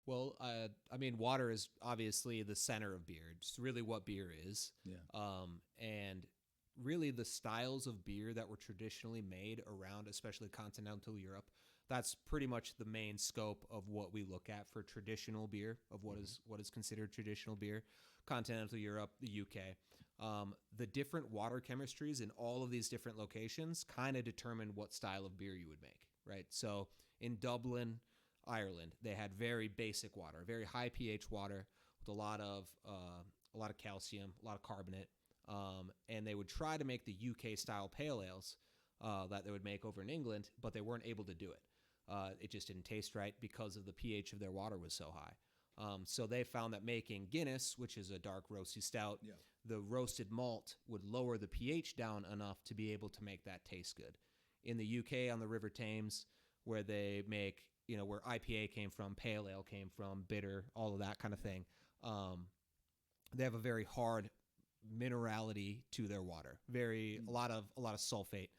Well, I mean, water is obviously the center of beer. It's really what beer is. Yeah. And really the styles of beer that were traditionally made around, especially continental Europe, that's pretty much the main scope of what we look at for traditional beer, of what is considered traditional beer. Continental Europe, the UK. The different water chemistries in all of these different locations kind of determine what style of beer you would make, right? So in Dublin, Ireland, they had very basic water, very high pH water with a lot of calcium, a lot of carbonate, and they would try to make the UK style pale ales that they would make over in England, but they weren't able to do it. It just didn't taste right because of the pH of their water was so high. So they found that making Guinness, which is a dark roasty stout, Yeah. the roasted malt would lower the pH down enough to be able to make that taste good. In the UK on the River Thames, where they make, where IPA came from, pale ale came from, bitter, all of that kind of thing. They have a very hard minerality to their water, a lot of sulfate,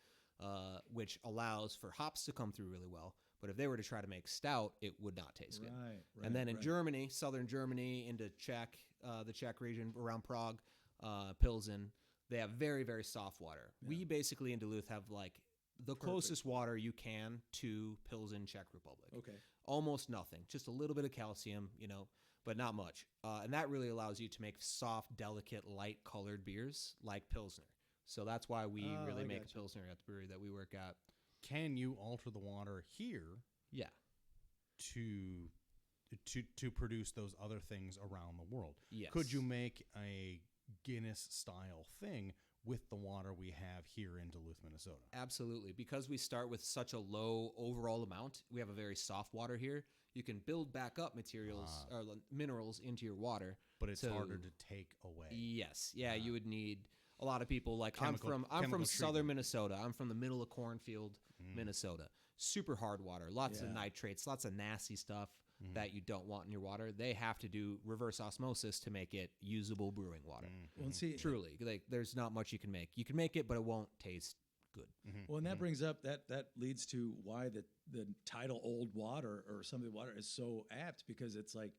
which allows for hops to come through really well. But if they were to try to make stout, it would not taste good. Right, And then in right. Germany, southern Germany, into the Czech region around Prague, Pilsen, they have very, very soft water. Yeah. We basically in Duluth have like the closest water you can to Pilsen, Czech Republic. Okay. Almost nothing, just a little bit of calcium, but not much. And that really allows you to make soft, delicate, light colored beers like Pilsner. So that's why we really make a Pilsner at the brewery that we work at. Can you alter the water here? Yeah. To produce those other things around the world? Yes. Could you make a Guinness style thing with the water we have here in Duluth, Minnesota? Absolutely. Because we start with such a low overall amount, we have a very soft water here. You can build back up materials or minerals into your water. But it's harder to take away. Yes. Yeah, you would need a lot of people like I'm from treatment. southern Minnesota. I'm from the middle of cornfield, Minnesota. Super hard water. Lots of nitrates, lots of nasty stuff that you don't want in your water. They have to do reverse osmosis to make it usable brewing water. Well, see, truly, like there's not much you can make. You can make it, but it won't taste good. Well, and that brings up that leads to why the title "old water" or some of the water is so apt, because it's like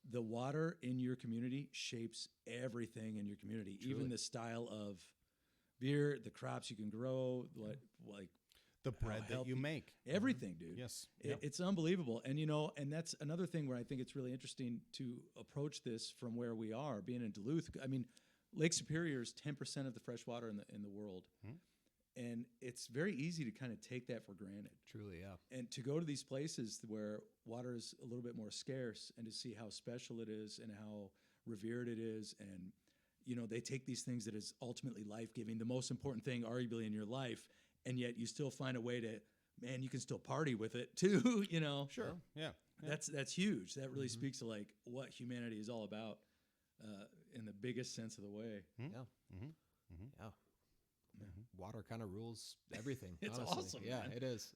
the water in your community shapes everything in your community, even the style of beer, the crops you can grow, like the bread that you make, everything, dude. Yes, it's unbelievable. And and that's another thing where I think it's really interesting to approach this from where we are, being in Duluth. I mean, Lake Superior is 10% of the fresh water in the world. And it's very easy to kind of take that for granted. Truly, yeah. And to go to these places where water is a little bit more scarce, and to see how special it is and how revered it is. And, they take these things that is ultimately life-giving, the most important thing arguably in your life, and yet you still find a way to, man, you can still party with it too, Sure. Yeah. That's huge. That really speaks to like what humanity is all about in the biggest sense of the way. Yeah. Yeah. Water kind of rules everything. It's honestly. awesome, Yeah, man. it is.